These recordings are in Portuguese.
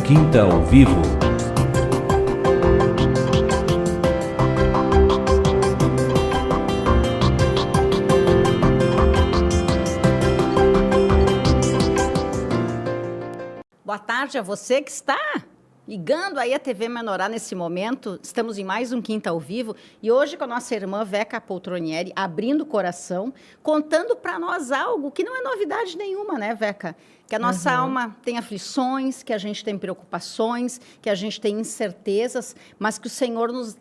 Quinta ao Vivo. Boa tarde a você que está ligando aí a TV Menorá nesse momento. Estamos em mais um Quinta ao Vivo e hoje com a nossa irmã Veca Poltronieri, abrindo o coração, contando para nós algo que não é novidade nenhuma, né, Veca? Que a nossa alma tem aflições, que a gente tem preocupações, que a gente tem incertezas, mas que o Senhor nos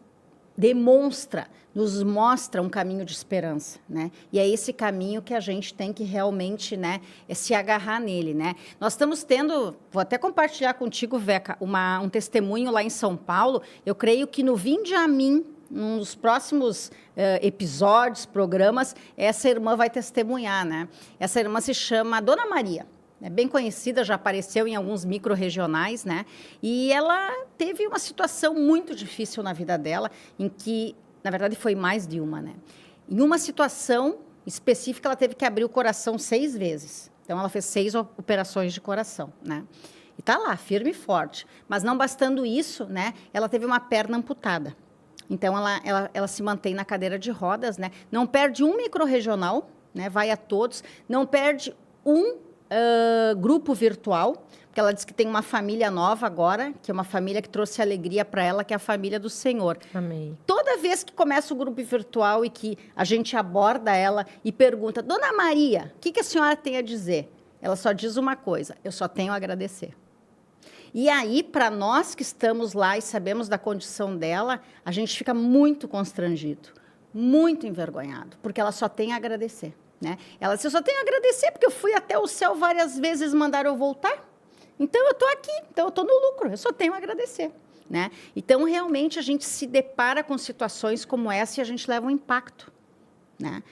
demonstra, nos mostra um caminho de esperança, né? E é esse caminho que a gente tem que realmente, né, se agarrar nele, né? Nós estamos tendo, vou até compartilhar contigo, Veca, um testemunho lá em São Paulo. Eu creio que no Vinde a Mim, nos próximos episódios, programas, essa irmã vai testemunhar, né? Essa irmã se chama Dona Maria. É bem conhecida, já apareceu em alguns micro-regionais, né? E ela teve uma situação muito difícil na vida dela, em que, na verdade, foi mais de uma, né? Em uma situação específica, ela teve que abrir o coração 6 vezes. Então, ela fez 6 operações de coração, né? E tá lá, firme e forte. Mas não bastando isso, né? Ela teve uma perna amputada. Então, ela se mantém na cadeira de rodas, né? Não perde um micro-regional, né? Vai a todos. Não perde um grupo virtual, porque ela diz que tem uma família nova agora, que é uma família que trouxe alegria para ela, que é a família do Senhor. Amém. Toda vez que começa o grupo virtual e que a gente aborda ela e pergunta, Dona Maria, o que a senhora tem a dizer? Ela só diz uma coisa, eu só tenho a agradecer. E aí, para nós que estamos lá e sabemos da condição dela, a gente fica muito constrangido, muito envergonhado, porque ela só tem a agradecer. Né? Ela disse, eu só tenho a agradecer, porque eu fui até o céu várias vezes, mandaram eu voltar. Então, eu estou aqui, então eu estou no lucro, eu só tenho a agradecer. Né? Então, realmente, a gente se depara com situações como essa e a gente leva um impacto. Né?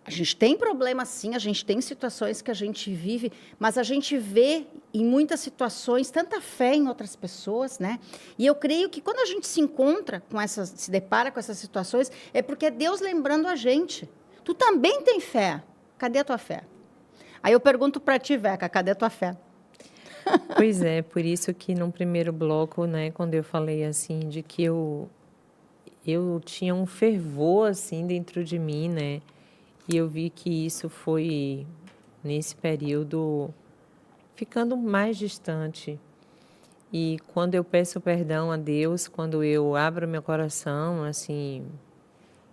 A gente tem problemas, sim, a gente tem situações que a gente vive, mas a gente vê, em muitas situações, tanta fé em outras pessoas, né? E eu creio que quando a gente se encontra com essas, se depara com essas situações, é porque é Deus lembrando a gente. Tu também tem fé. Cadê a tua fé? Aí eu pergunto para ti, Veca, cadê a tua fé? Pois é, por isso que no primeiro bloco, né, quando eu falei assim de que eu tinha um fervor assim dentro de mim, né? E eu vi que isso foi nesse período ficando mais distante. E quando eu peço perdão a Deus, quando eu abro meu coração, assim,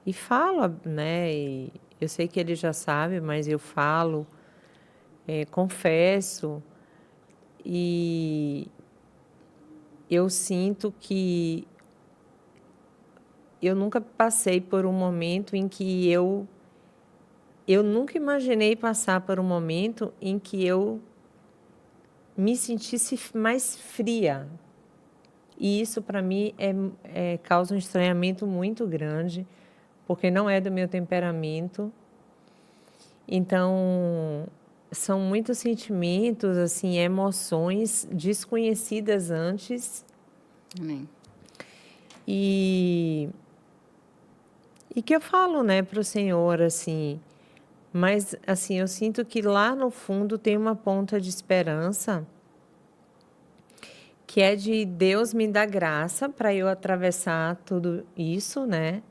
e falo, né? E eu sei que ele já sabe, mas eu falo, confesso, e eu sinto que eu nunca passei por um momento em que eu nunca imaginei passar por um momento em que eu me sentisse mais fria. E isso, para mim, causa um estranhamento muito grande, porque não é do meu temperamento. Então, são muitos sentimentos, assim, emoções desconhecidas antes. Amém. E que eu falo, né, para o Senhor, assim, mas, assim, eu sinto que lá no fundo tem uma ponta de esperança, que é de Deus me dar graça para eu atravessar tudo isso, né?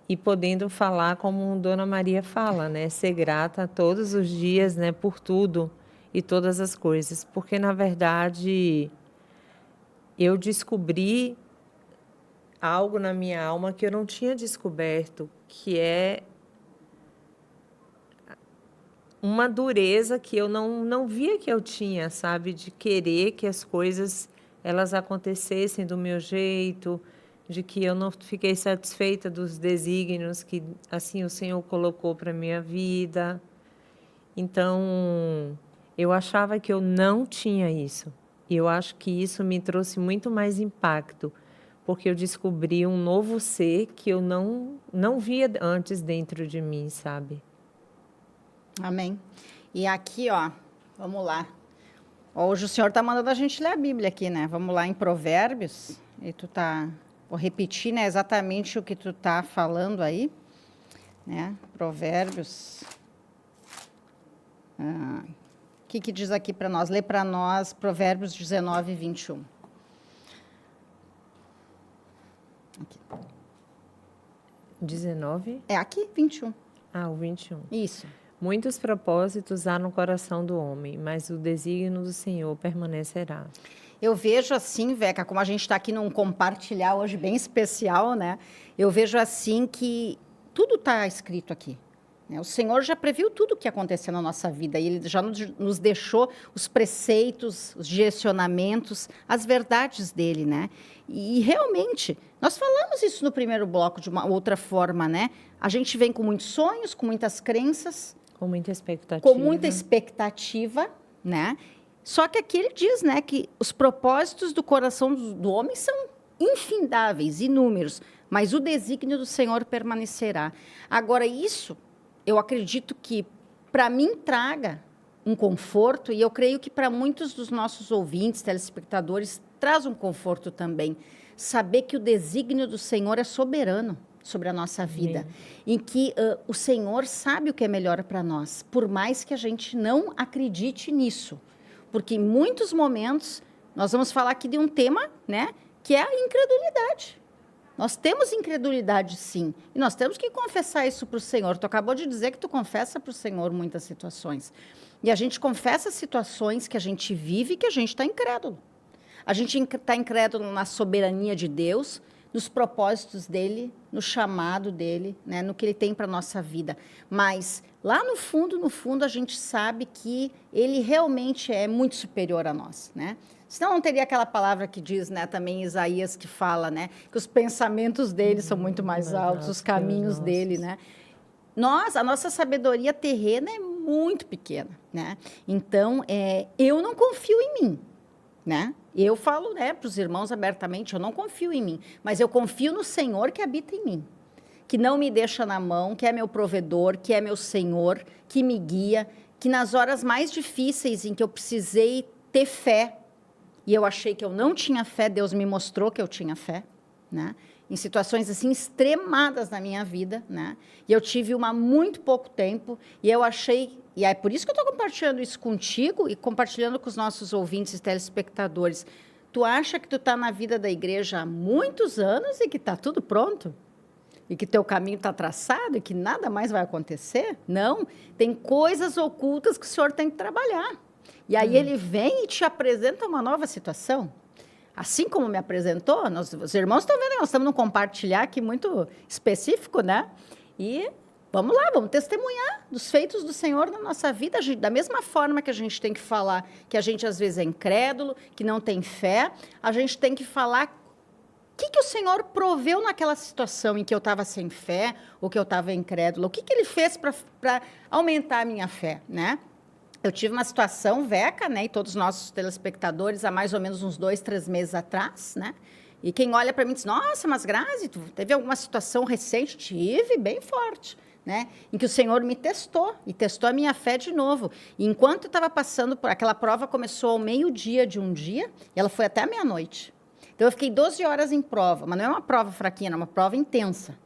E podendo falar como Dona Maria fala, né? Ser grata todos os dias, né? Por tudo e todas as coisas. Porque, na verdade, eu descobri algo na minha alma que eu não tinha descoberto, que é uma dureza que eu não via que eu tinha, sabe? De querer que as coisas elas acontecessem do meu jeito, de que eu não fiquei satisfeita dos desígnios que assim o Senhor colocou para minha vida. Então, eu achava que eu não tinha isso. E eu acho que isso me trouxe muito mais impacto, porque eu descobri um novo ser que eu não via antes dentro de mim, sabe? Amém. E aqui, ó, vamos lá. Hoje o Senhor está mandando a gente ler a Bíblia aqui, né? Vamos lá em Provérbios. E vou repetir, né, exatamente o que tu tá falando aí, né? Provérbios. que diz aqui para nós? Lê para nós Provérbios 19, 21. Aqui. 19? É aqui, 21. Ah, o 21. Isso. Muitos propósitos há no coração do homem, mas o desígnio do Senhor permanecerá. Eu vejo assim, Veca, como a gente está aqui num compartilhar hoje bem especial, né? Eu vejo assim que tudo está escrito aqui. Né? O Senhor já previu tudo o que ia acontecer na nossa vida e Ele já nos deixou os preceitos, os direcionamentos, as verdades dEle, né? E realmente, nós falamos isso no primeiro bloco de uma outra forma, né? A gente vem com muitos sonhos, com muitas crenças, com muita expectativa. Com muita expectativa, né? Só que aqui ele diz, né, que os propósitos do coração do homem são infindáveis, inúmeros, mas o desígnio do Senhor permanecerá. Agora, isso, eu acredito que, para mim, traga um conforto, e eu creio que para muitos dos nossos ouvintes, telespectadores, traz um conforto também. Saber que o desígnio do Senhor é soberano sobre a nossa vida, em que o Senhor sabe o que é melhor para nós, por mais que a gente não acredite nisso. Porque em muitos momentos, nós vamos falar aqui de um tema, né, que é a incredulidade. Nós temos incredulidade, sim, e nós temos que confessar isso para o Senhor. Tu acabou de dizer que tu confessa para o Senhor muitas situações. E a gente confessa situações que a gente vive e que a gente está incrédulo. A gente está incrédulo na soberania de Deus, nos propósitos dele, no chamado dele, né, no que ele tem para a nossa vida. Mas lá no fundo, a gente sabe que ele realmente é muito superior a nós, né? Senão não teria aquela palavra que diz, né, também Isaías, que fala, né, que os pensamentos dele são muito mais altos, os caminhos dele, né? A nossa sabedoria terrena é muito pequena, né? Então, eu não confio em mim, né? Eu falo, né, para os irmãos abertamente, eu não confio em mim, mas eu confio no Senhor que habita em mim, que não me deixa na mão, que é meu provedor, que é meu Senhor, que me guia, que nas horas mais difíceis em que eu precisei ter fé, e eu achei que eu não tinha fé, Deus me mostrou que eu tinha fé, né? Em situações assim extremadas na minha vida, né? E eu tive uma há muito pouco tempo, e eu achei, e é por isso que eu estou compartilhando isso contigo e compartilhando com os nossos ouvintes e telespectadores. Tu acha que tu está na vida da igreja há muitos anos e que está tudo pronto? E que teu caminho está traçado e que nada mais vai acontecer? Não, tem coisas ocultas que o Senhor tem que trabalhar. E aí ele vem e te apresenta uma nova situação. Assim como me apresentou, os irmãos estão vendo, nós estamos num compartilhar aqui muito específico, né? E vamos lá, vamos testemunhar dos feitos do Senhor na nossa vida. Da mesma forma que a gente tem que falar que a gente às vezes é incrédulo, que não tem fé, a gente tem que falar o que o Senhor proveu naquela situação em que eu estava sem fé, ou que eu estava incrédulo, o que Ele fez para aumentar a minha fé, né? Eu tive uma situação, Veca, né, e todos os nossos telespectadores, há mais ou menos uns 2, 3 meses atrás, né? E quem olha para mim diz, nossa, mas Grazi, tu teve alguma situação recente? Tive, bem forte, né? Em que o Senhor me testou, e testou a minha fé de novo. E enquanto eu estava passando por aquela prova, começou ao meio-dia de um dia, e ela foi até a meia-noite. Então, eu fiquei 12 horas em prova, mas não é uma prova fraquinha, é uma prova intensa.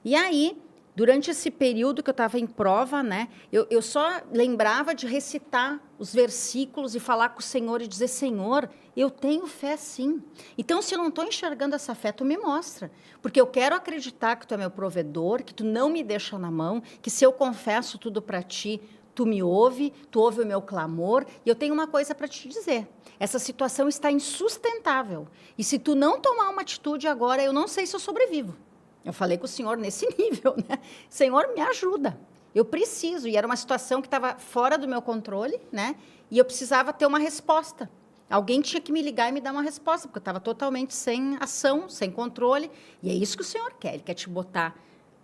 E aí, durante esse período que eu estava em prova, né, eu só lembrava de recitar os versículos e falar com o Senhor e dizer, Senhor, eu tenho fé sim. Então, se eu não estou enxergando essa fé, tu me mostra. Porque eu quero acreditar que tu é meu provedor, que tu não me deixa na mão, que se eu confesso tudo para ti, tu me ouve, tu ouve o meu clamor. E eu tenho uma coisa para te dizer. Essa situação está insustentável. E se tu não tomar uma atitude agora, eu não sei se eu sobrevivo. Eu falei com o Senhor nesse nível, né? Senhor, me ajuda. Eu preciso. E era uma situação que estava fora do meu controle, né? E eu precisava ter uma resposta. Alguém tinha que me ligar e me dar uma resposta, porque eu estava totalmente sem ação, sem controle. E é isso que o Senhor quer. Ele quer te botar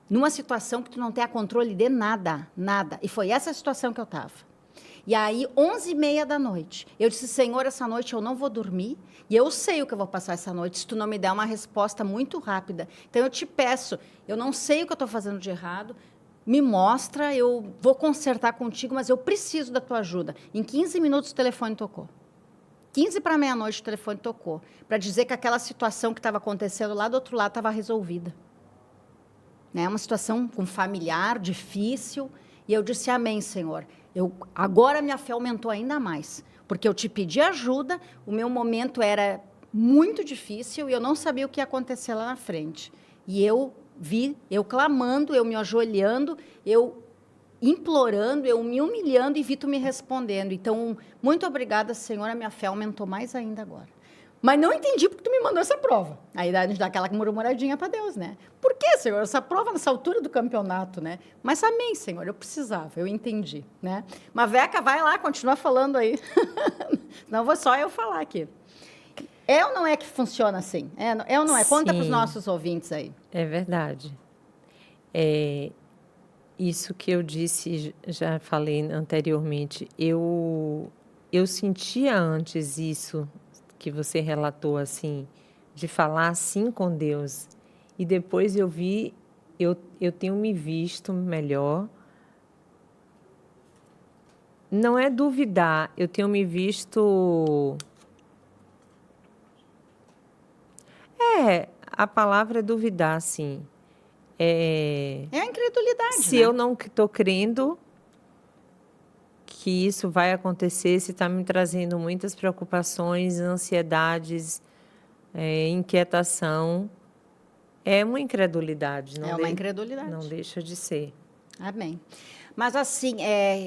numa situação que tu não tenha controle de nada, nada. E foi essa situação que eu estava. E aí, 11h30 da noite, eu disse, Senhor, essa noite eu não vou dormir, e eu sei o que eu vou passar essa noite, se tu não me der uma resposta muito rápida. Então, eu te peço, eu não sei o que eu estou fazendo de errado, me mostra, eu vou consertar contigo, mas eu preciso da tua ajuda. Em 15 minutos, o telefone tocou. 15 para meia-noite, o telefone tocou, para dizer que aquela situação que estava acontecendo lá do outro lado estava resolvida. Né? Uma situação com familiar, difícil, e eu disse, amém, Senhor. Agora minha fé aumentou ainda mais, porque eu te pedi ajuda, o meu momento era muito difícil e eu não sabia o que ia acontecer lá na frente. E eu vi, eu clamando, eu me ajoelhando, eu implorando, eu me humilhando e vi tu me respondendo. Então, muito obrigada, Senhor, a minha fé aumentou mais ainda agora. Mas não entendi porque tu me mandou essa prova. Aí a gente dá aquela murmuradinha para Deus, né? Por que, Senhor, essa prova nessa altura do campeonato, né? Mas amém, Senhor, eu precisava, eu entendi, né? Mas, Veca, vai lá, continua falando aí. Não vou só eu falar aqui. É ou não é que funciona assim? É ou não é? Conta para os nossos ouvintes aí. É verdade. Isso que eu disse, já falei anteriormente, eu sentia antes isso que você relatou, assim, de falar assim com Deus. E depois eu vi, eu tenho me visto melhor. Não é duvidar, eu tenho me visto... a palavra é duvidar, sim. É a incredulidade, Se né? eu não estou crendo que isso vai acontecer, se está me trazendo muitas preocupações, ansiedades, inquietação, é uma incredulidade. É uma incredulidade. Não deixa de ser. Amém. Mas, assim,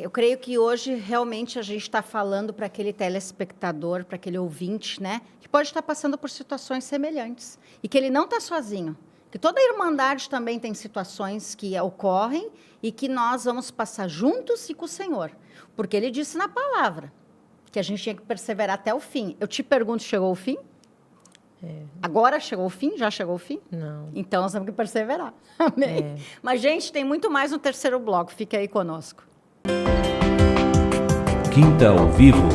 eu creio que hoje, realmente, a gente está falando para aquele telespectador, para aquele ouvinte, né? Que pode estar passando por situações semelhantes. E que ele não está sozinho. Que toda a Irmandade também tem situações que ocorrem e que nós vamos passar juntos e com o Senhor. Porque Ele disse na palavra que a gente tinha que perseverar até o fim. Eu te pergunto, chegou o fim? Agora chegou o fim? Já chegou o fim? Não. Então, nós temos que perseverar. Amém? Mas, gente, tem muito mais no terceiro bloco. Fique aí conosco. Quinta ao Vivo.